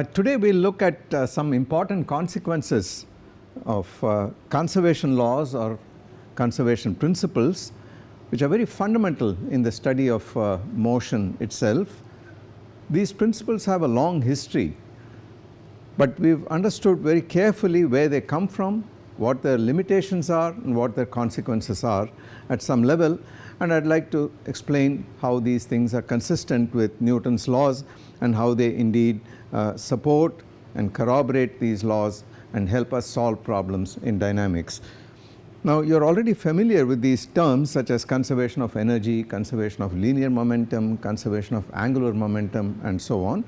Today we'll look at some important consequences of conservation laws or conservation principles, which are very fundamental in the study of motion itself. These principles have a long history, but we've understood very carefully where they come from, what their limitations are and what their consequences are at some level, and I'd like to explain how these things are consistent with Newton's laws and how they indeed support and corroborate these laws and help us solve problems in dynamics. Now, you're already familiar with these terms such as conservation of energy, conservation of linear momentum, conservation of angular momentum, and so on.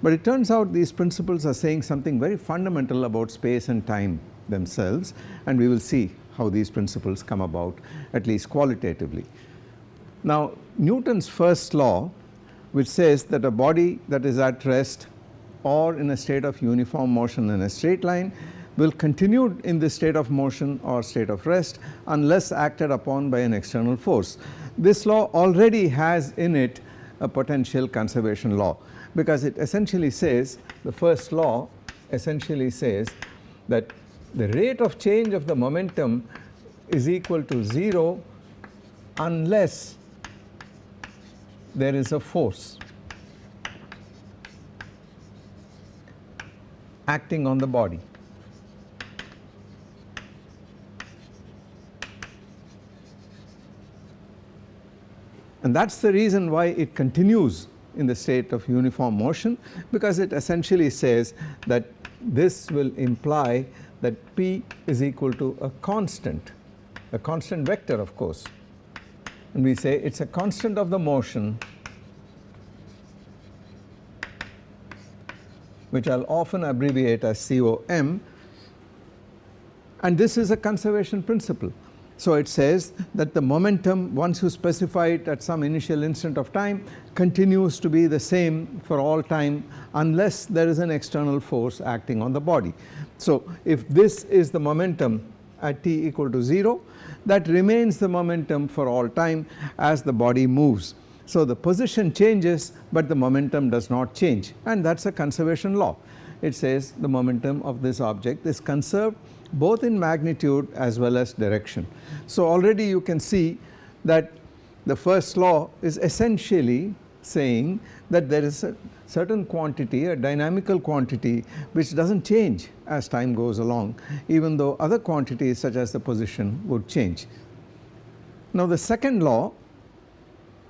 But it turns out these principles are saying something very fundamental about space and time themselves, and we will see how these principles come about, at least qualitatively. Now, Newton's first law, which says that a body that is at rest or in a state of uniform motion in a straight line will continue in this state of motion or state of rest unless acted upon by an external force. This law already has in it a potential conservation law, because it essentially says, the first law essentially says that the rate of change of the momentum is equal to 0 unless there is a force acting on the body. And that's the reason why it continues in the state of uniform motion, because it essentially says that this will imply that P is equal to a constant vector, of course. And we say it's a constant of the motion, which I'll often abbreviate as COM, and this is a conservation principle. So it says that the momentum, once you specify it at some initial instant of time, continues to be the same for all time unless there is an external force acting on the body. So if this is the momentum at t equal to 0, that remains the momentum for all time as the body moves. So the position changes, but the momentum does not change, and that's a conservation law. It says the momentum of this object is conserved both in magnitude as well as direction. So already you can see that the first law is essentially saying that there is a certain quantity, a dynamical quantity, which doesn't change as time goes along, even though other quantities such as the position would change. Now, the second law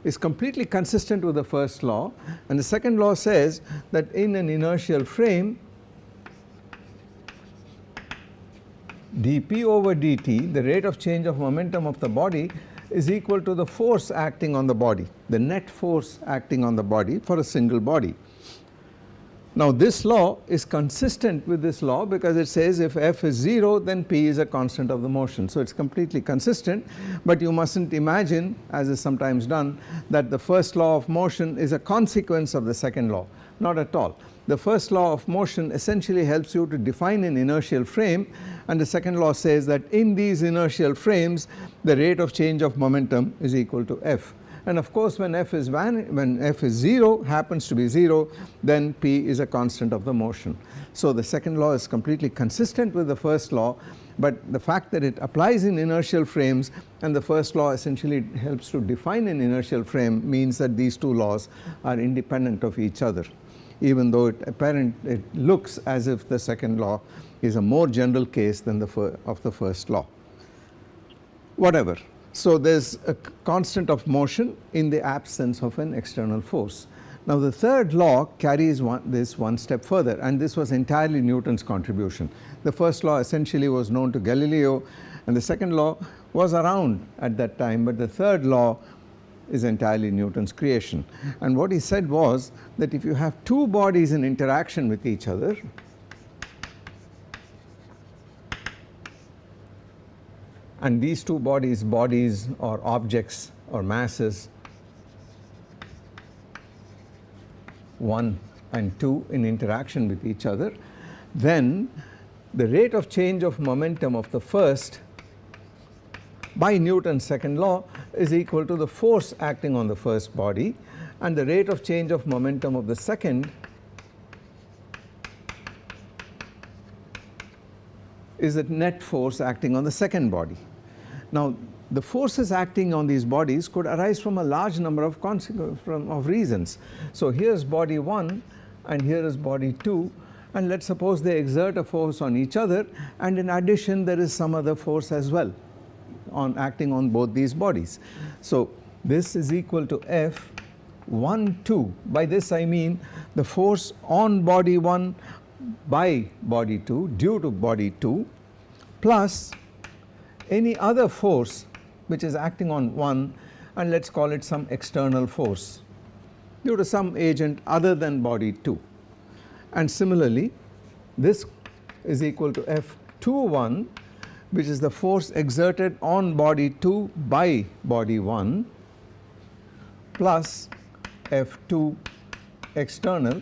is completely consistent with the first law, and the second law says that in an inertial frame, dp over dt, the rate of change of momentum of the body, is equal to the force acting on the body, the net force acting on the body for a single body. Now, this law is consistent with this law because it says if f is 0, then p is a constant of the motion. So it's completely consistent, but you mustn't imagine, as is sometimes done, that the first law of motion is a consequence of the second law. Not at all. The first law of motion essentially helps you to define an inertial frame, and the second law says that in these inertial frames the rate of change of momentum is equal to f. And of course, when f is 0, happens to be 0, then p is a constant of the motion. So the second law is completely consistent with the first law, but the fact that it applies in inertial frames and the first law essentially helps to define an inertial frame means that these two laws are independent of each other, even though it looks as if the second law is a more general case than the first law. Whatever. So there's a constant of motion in the absence of an external force. Now, the third law carries this one step further, and this was entirely Newton's contribution. The first law essentially was known to Galileo, and the second law was around at that time, but the third law is entirely Newton's creation. And what he said was that if you have two bodies in interaction with each other, and these two bodies or objects or masses 1 and 2 in interaction with each other, then the rate of change of momentum of the first by Newton's second law is equal to the force acting on the first body, and the rate of change of momentum of the second is the net force acting on the second body. Now, the forces acting on these bodies could arise from a large number of reasons. So here's body 1 and here is body 2, and let's suppose they exert a force on each other, and in addition there is some other force as well acting on both these bodies. So this is equal to F12. By this I mean the force on body 1 by body 2 due to body 2 plus any other force which is acting on 1, and let's call it some external force due to some agent other than body 2. And similarly, this is equal to F21, which is the force exerted on body 2 by body 1 plus F2 external,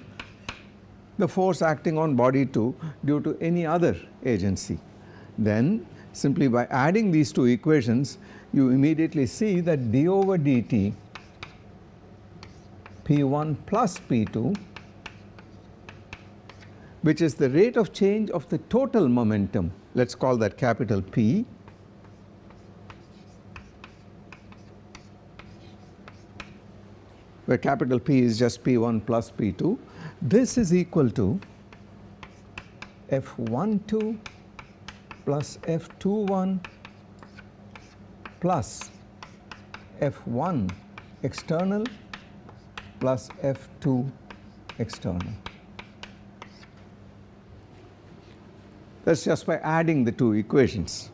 the force acting on body 2 due to any other agency. Then simply by adding these two equations, you immediately see that d over dt P1 plus P2, which is the rate of change of the total momentum, let's call that capital P, where capital P is just P1 plus P2. This is equal to F12 plus F21 plus F1 external plus F2 external. That's just by adding the two equations.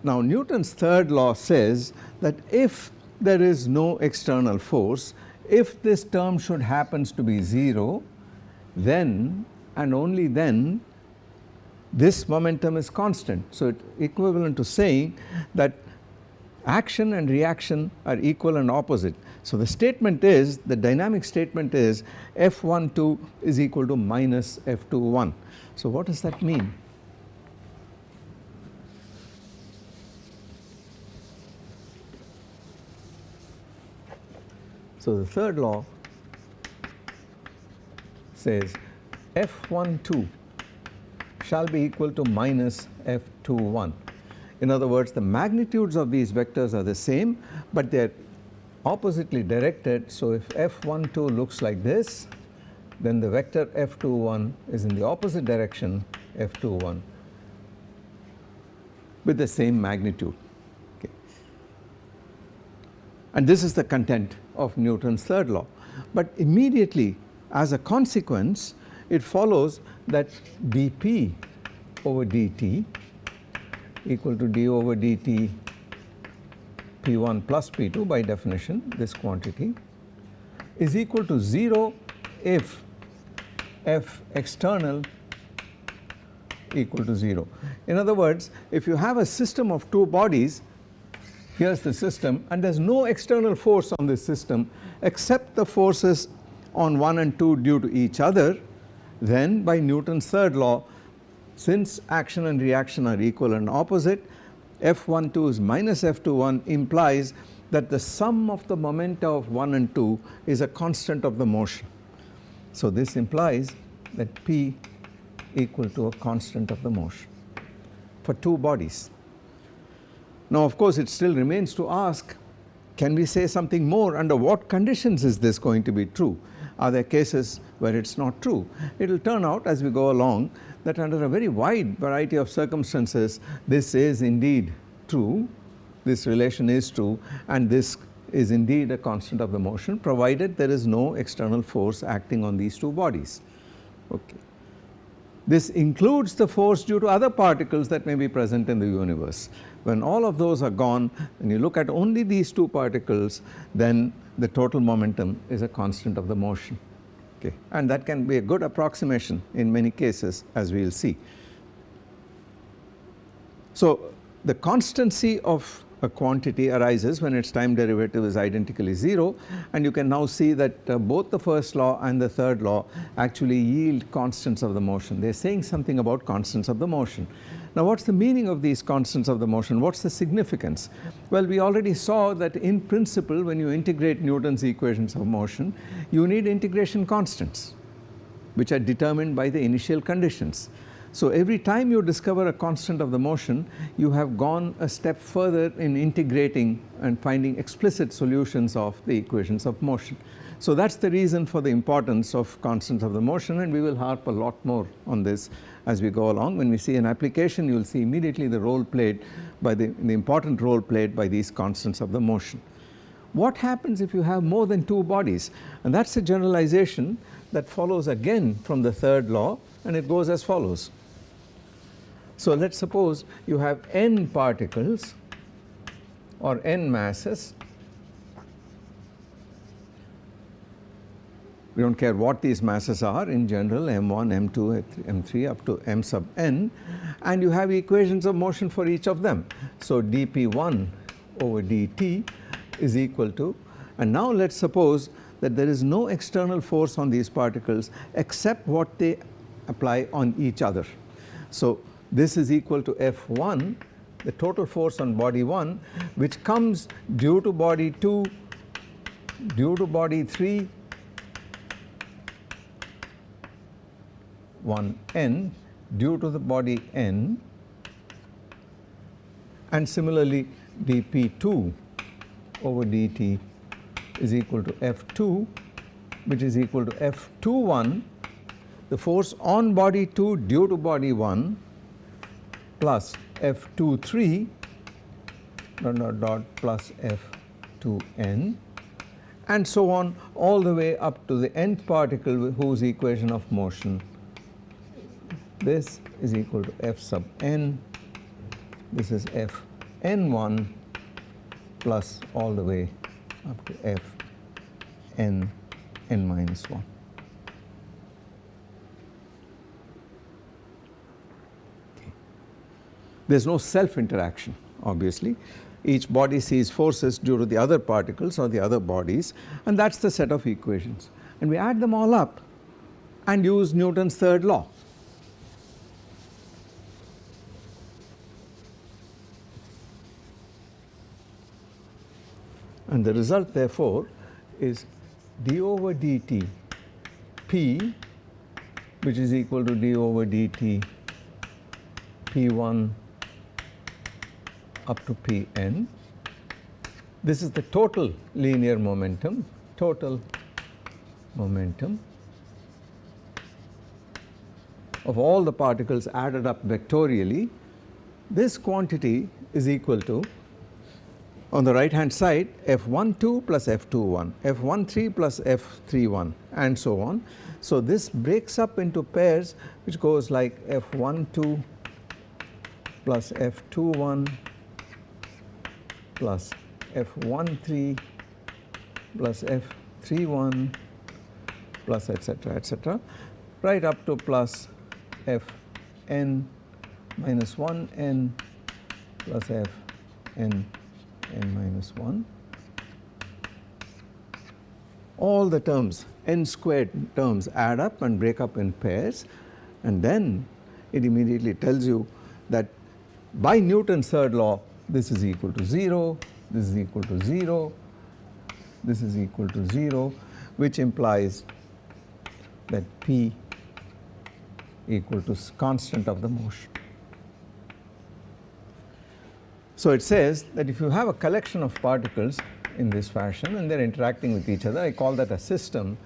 Now Newton's third law says that if there is no external force, if this term should happens to be 0, then and only then this momentum is constant. So it's equivalent to saying that action and reaction are equal and opposite. So the statement is, the dynamic statement is F12 is equal to minus F21. So what does that mean? So the third law says F12 shall be equal to minus F21. In other words, the magnitudes of these vectors are the same, but they are oppositely directed. So if F12 looks like this, then the vector F21 is in the opposite direction, F21, with the same magnitude. Okay. And this is the content of Newton's third law. But immediately, as a consequence, it follows that dP over dt equal to d over dt P1 plus P2 by definition, this quantity, is equal to 0 if F external equal to 0. In other words, if you have a system of two bodies, here's the system, and there's no external force on this system except the forces on 1 and 2 due to each other, then by Newton's third law, since action and reaction are equal and opposite, F12 is minus F21 implies that the sum of the momenta of 1 and 2 is a constant of the motion. So this implies that P equal to a constant of the motion for two bodies. Now of course it still remains to ask, can we say something more? Under what conditions is this going to be true? Are there cases where it's not true? It will turn out as we go along that under a very wide variety of circumstances, this is indeed true, this relation is true, and this is indeed a constant of the motion, provided there is no external force acting on these two bodies. Okay. This includes the force due to other particles that may be present in the universe. When all of those are gone and you look at only these two particles, then the total momentum is a constant of the motion. Okay. And that can be a good approximation in many cases, as we will see. So the constancy of a quantity arises when its time derivative is identically 0, and you can now see that both the first law and the third law actually yield constants of the motion. They are saying something about constants of the motion. Now what's the meaning of these constants of the motion? What's the significance? Well, we already saw that in principle when you integrate Newton's equations of motion, you need integration constants which are determined by the initial conditions. So every time you discover a constant of the motion, you have gone a step further in integrating and finding explicit solutions of the equations of motion. So that's the reason for the importance of constants of the motion, and we will harp a lot more on this as we go along. When we see an application, you will see immediately the role played by the important role played by these constants of the motion. What happens if you have more than two bodies? And that's a generalization that follows again from the third law, and it goes as follows. So let's suppose you have n particles or n masses. We don't care what these masses are in general, m1, m2, m3 up to m sub n, and you have equations of motion for each of them. So dp1 over dt is equal to, and now let's suppose that there is no external force on these particles except what they apply on each other. So this is equal to F1, the total force on body 1, which comes due to body 2, due to body 3, 1n, due to the body n, and similarly dp2 over dt is equal to F2, which is equal to F21, the force on body 2 due to body 1, plus F23 plus F2n, and so on all the way up to the nth particle whose equation of motion, this is equal to F sub n, this is Fn1 plus all the way up to Fn n minus 1. There is no self interaction, obviously. Each body sees forces due to the other particles or the other bodies, and that's the set of equations. And we add them all up and use Newton's third law. And the result therefore is d over dt p, which is equal to d over dt p1 up to Pn. This is the total linear momentum, of all the particles added up vectorially. This quantity is equal to, on the right hand side, F12 plus F21, F13 plus F31, and so on. So this breaks up into pairs which goes like F12 plus F21 plus F13 plus F31 plus etc., right up to plus Fn minus 1n plus Fn n minus 1. All the terms, n squared terms, add up and break up in pairs, and then it immediately tells you that by Newton's third law, this is equal to 0, this is equal to 0, this is equal to 0, which implies that P equal to constant of the motion. So it says that if you have a collection of particles in this fashion and they're interacting with each other, I call that a system.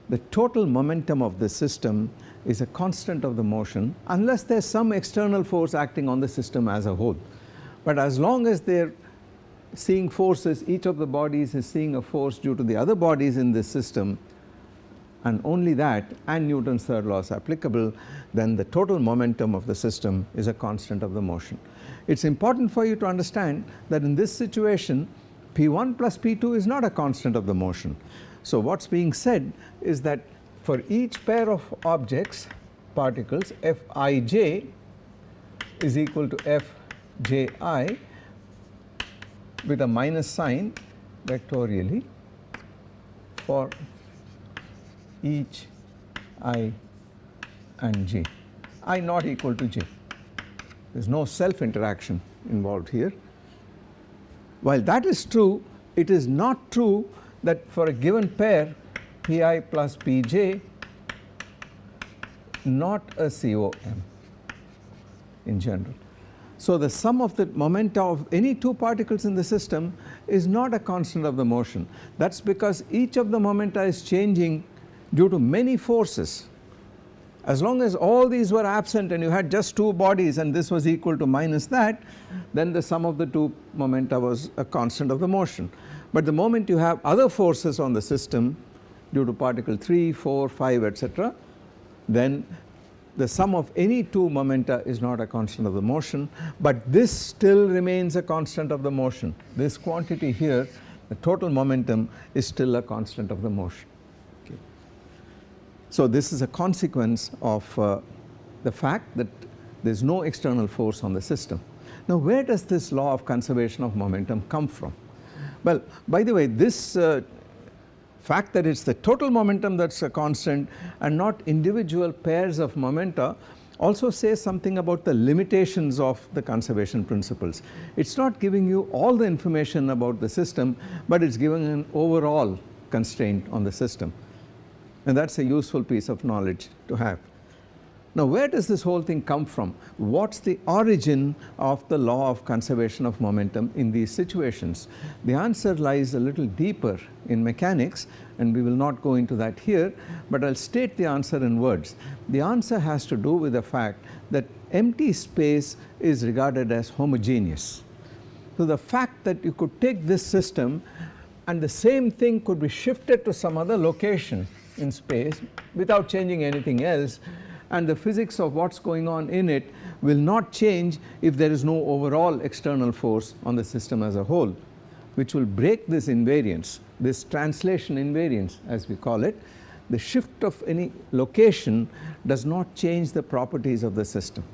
The total momentum of the system is a constant of the motion unless there's some external force acting on the system as a whole. But as long as they're seeing forces, each of the bodies is seeing a force due to the other bodies in this system, and only that, and Newton's third law is applicable, then the total momentum of the system is a constant of the motion. It's important for you to understand that in this situation, P1 plus P2 is not a constant of the motion. So what's being said is that for each pair of objects, particles, Fij is equal to Fji with a minus sign vectorially for each I and j, I not equal to j. There is no self interaction involved here. While that is true, it is not true that for a given pair Pi plus Pj not a COM in general. So the sum of the momenta of any two particles in the system is not a constant of the motion. That's because each of the momenta is changing due to many forces. As long as all these were absent and you had just two bodies and this was equal to minus that, then the sum of the two momenta was a constant of the motion. But the moment you have other forces on the system due to particle 3, 4, 5, etc., then the sum of any two momenta is not a constant of the motion, but this still remains a constant of the motion. This quantity here, the total momentum, is still a constant of the motion. Okay. So this is a consequence of the fact that there is no external force on the system. Now where does this law of conservation of momentum come from? Well, by the way, this fact that it's the total momentum that's a constant and not individual pairs of momenta also says something about the limitations of the conservation principles. It's not giving you all the information about the system, but it's giving an overall constraint on the system, and that's a useful piece of knowledge to have. Now where does this whole thing come from? What's the origin of the law of conservation of momentum in these situations? The answer lies a little deeper in mechanics, and we will not go into that here, but I'll state the answer in words. The answer has to do with the fact that empty space is regarded as homogeneous. So the fact that you could take this system and the same thing could be shifted to some other location in space without changing anything else, and the physics of what's going on in it will not change if there is no overall external force on the system as a whole, which will break this invariance, this translation invariance as we call it. The shift of any location does not change the properties of the system.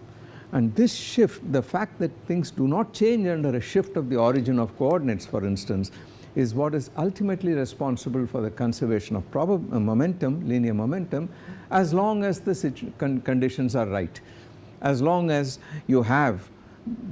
And this shift, the fact that things do not change under a shift of the origin of coordinates, for instance, is what is ultimately responsible for the conservation of momentum, linear momentum, as long as the conditions are right. As long as you have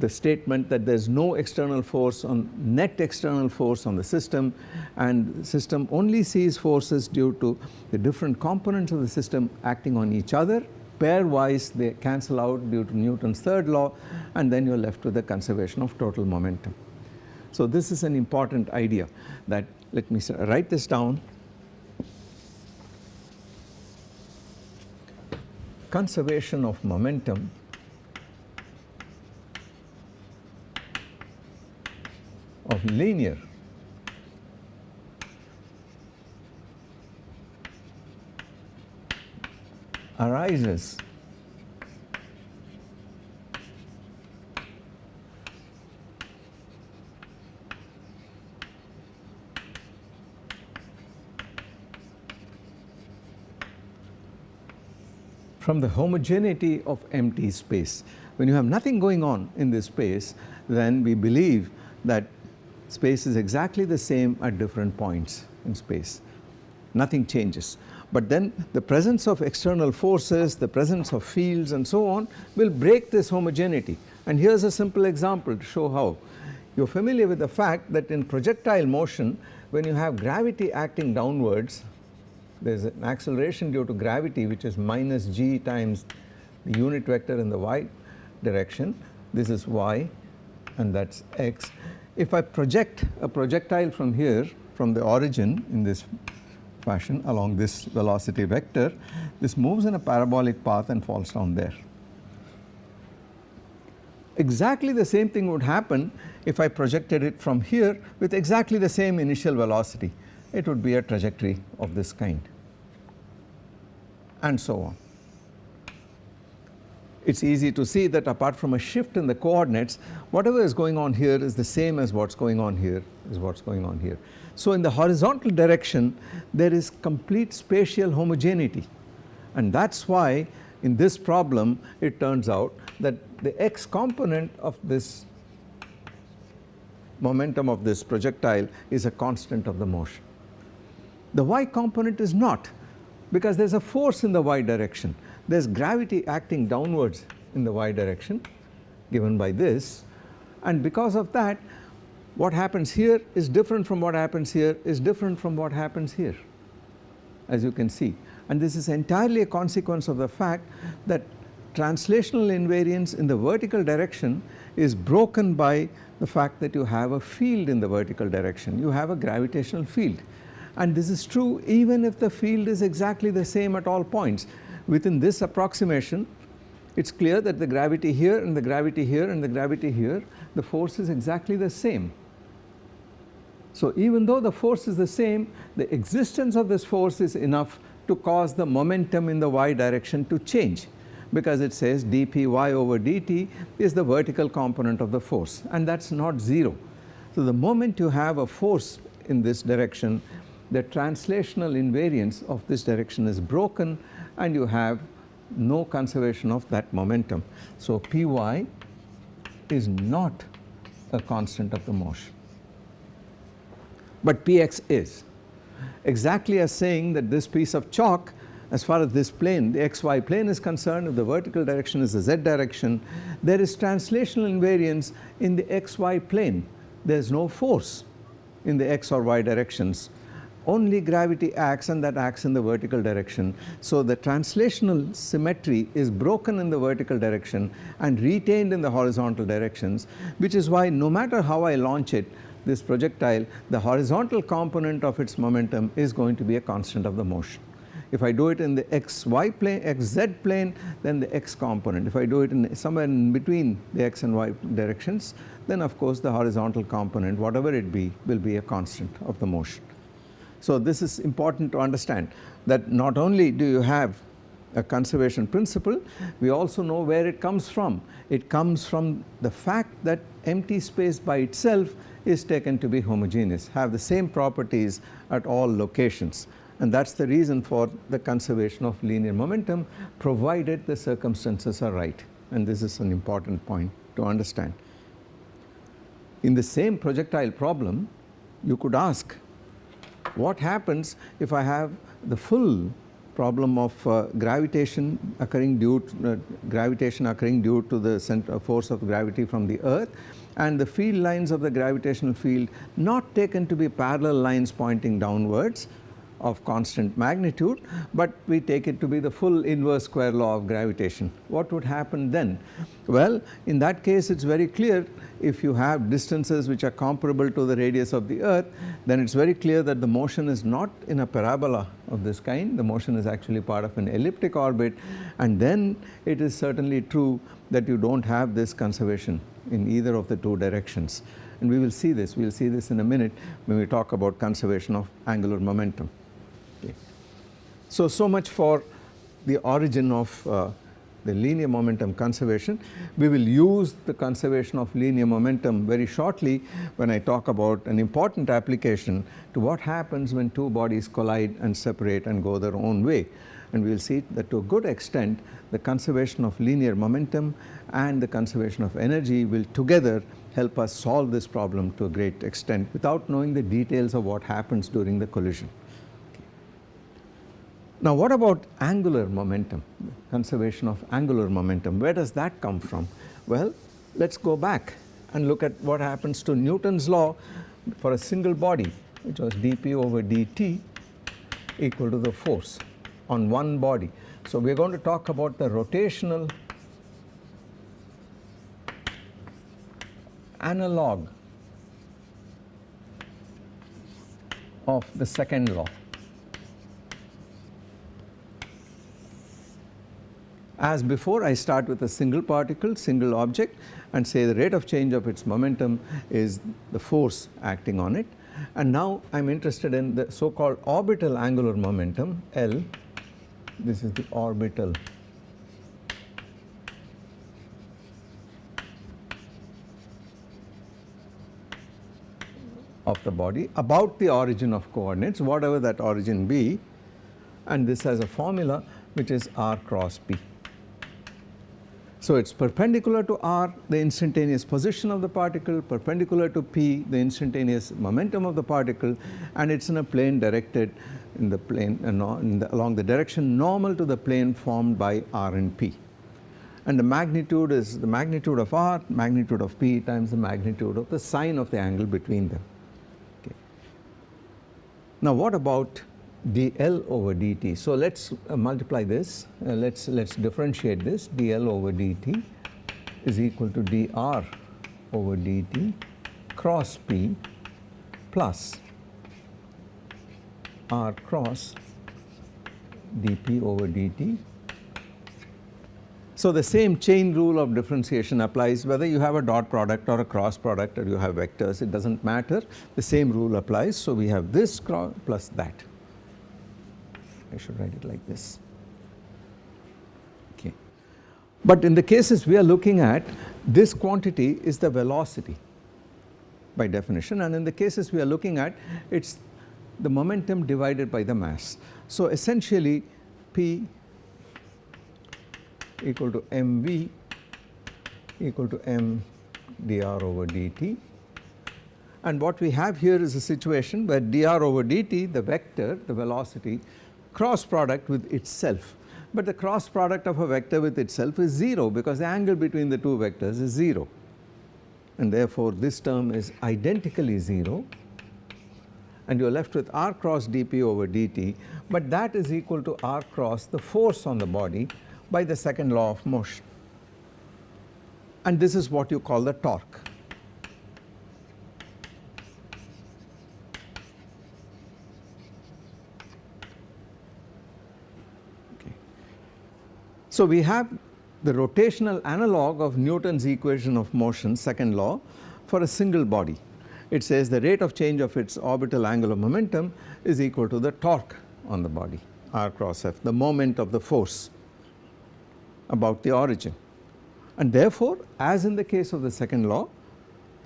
the statement that there is no external force on net external force on the system, and the system only sees forces due to the different components of the system acting on each other. Pairwise they cancel out due to Newton's third law, and then you're left with the conservation of total momentum. So this is an important idea that, let me write this down. Conservation of momentum of linear arises from the homogeneity of empty space. When you have nothing going on in this space, then we believe that space is exactly the same at different points in space. Nothing changes. But then the presence of external forces, the presence of fields and so on will break this homogeneity. And here's a simple example to show how. You're familiar with the fact that in projectile motion, when you have gravity acting downwards, there's an acceleration due to gravity which is minus g times the unit vector in the y direction. This is y and that's x. If I project a projectile from here, from the origin in this fashion along this velocity vector, this moves in a parabolic path and falls down there. Exactly the same thing would happen if I projected it from here with exactly the same initial velocity. It would be a trajectory of this kind, and so on. It's easy to see that apart from a shift in the coordinates, whatever is going on here is the same as what's going on here is what's going on here. So in the horizontal direction, there is complete spatial homogeneity, and that's why in this problem it turns out that the x component of this momentum of this projectile is a constant of the motion. The y component is not, because there's a force in the y direction. There's gravity acting downwards in the y direction given by this, and because of that what happens here is different from what happens here is different from what happens here, as you can see. And this is entirely a consequence of the fact that translational invariance in the vertical direction is broken by the fact that you have a field in the vertical direction. You have a gravitational field. And this is true even if the field is exactly the same at all points. Within this approximation, it's clear that the gravity here and the gravity here and the gravity here, the force is exactly the same. So even though the force is the same, the existence of this force is enough to cause the momentum in the y direction to change, because it says dpy over dt is the vertical component of the force, and that's not zero. So the moment you have a force in this direction, the translational invariance of this direction is broken and you have no conservation of that momentum. So py is not a constant of the motion, but px is. Exactly as saying that this piece of chalk, as far as this plane, the xy plane is concerned, if the vertical direction is the z direction, there is translational invariance in the xy plane. There is no force in the x or y directions. Only gravity acts, and that acts in the vertical direction. So the translational symmetry is broken in the vertical direction and retained in the horizontal directions, which is why no matter how I launch it, this projectile, the horizontal component of its momentum is going to be a constant of the motion. If I do it in the xy plane, xz plane, then the x component. If I do it in somewhere in between the x and y directions, then of course the horizontal component, whatever it be, will be a constant of the motion. So this is important to understand, that not only do you have a conservation principle, we also know where it comes from. It comes from the fact that empty space by itself is taken to be homogeneous, have the same properties at all locations. And that's the reason for the conservation of linear momentum, provided the circumstances are right. And this is an important point to understand. In the same projectile problem, you could ask, what happens if I have the full problem of gravitation occurring due to the force of gravity from the earth, and the field lines of the gravitational field not taken to be parallel lines pointing downwards of constant magnitude, but we take it to be the full inverse square law of gravitation? What would happen then? Well, in that case it's very clear, if you have distances which are comparable to the radius of the earth, then it's very clear that the motion is not in a parabola of this kind. The motion is actually part of an elliptic orbit, and then it is certainly true that you don't have this conservation in either of the two directions. And we will see this in a minute when we talk about conservation of angular momentum. Okay. So much for the origin of the linear momentum conservation. We will use the conservation of linear momentum very shortly when I talk about an important application to what happens when two bodies collide and separate and go their own way. And we will see that to a good extent the conservation of linear momentum and the conservation of energy will together help us solve this problem to a great extent without knowing the details of what happens during the collision. Now what about angular momentum, conservation of angular momentum? Where does that come from? Well, let's go back and look at what happens to Newton's law for a single body, which was dp over dt equal to the force on one body. So we are going to talk about the rotational analog of the second law. As before, I start with a single particle, single object, and say the rate of change of its momentum is the force acting on it. And now I'm interested in the so-called orbital angular momentum, L. This is the orbital of the body about the origin of coordinates, whatever that origin be, and this has a formula which is r cross p. So it's perpendicular to r, the instantaneous position of the particle, perpendicular to p, the instantaneous momentum of the particle, and it's in a plane directed in the plane along the direction normal to the plane formed by r and p. And the magnitude is the magnitude of r, magnitude of p times the magnitude of the sine of the angle between them. Okay. Now what about dl over dt. So let's multiply this, let's differentiate this. Dl over dt is equal to dr over dt cross p plus r cross dp over dt. So the same chain rule of differentiation applies whether you have a dot product or a cross product or you have vectors, it does not matter, the same rule applies. So we have this plus that. I should write it like this. Okay. But in the cases we are looking at, this quantity is the velocity by definition, and in the cases we are looking at, it is the momentum divided by the mass. So essentially P equal to mv equal to m dr over dt, and what we have here is a situation where dr over dt, the vector, the velocity, cross product with itself, but the cross product of a vector with itself is 0 because the angle between the two vectors is 0, and therefore this term is identically 0, and you are left with r cross dp over dt, but that is equal to r cross the force on the body by the second law of motion, and this is what you call the torque. Okay. So we have the rotational analog of Newton's equation of motion, second law, for a single body. It says the rate of change of its orbital angular momentum is equal to the torque on the body, r cross f, the moment of the force about the origin, and therefore as in the case of the second law,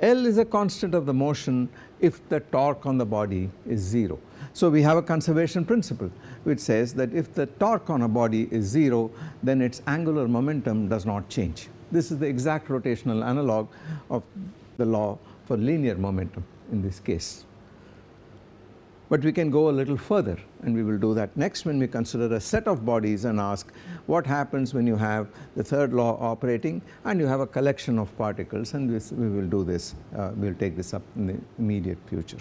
L is a constant of the motion if the torque on the body is 0. So we have a conservation principle which says that if the torque on a body is 0, then its angular momentum does not change. This is the exact rotational analog of the law for linear momentum in this case. But we can go a little further, and we will do that next when we consider a set of bodies and ask what happens when you have the third law operating and you have a collection of particles, and we will do this, we will take this up in the immediate future.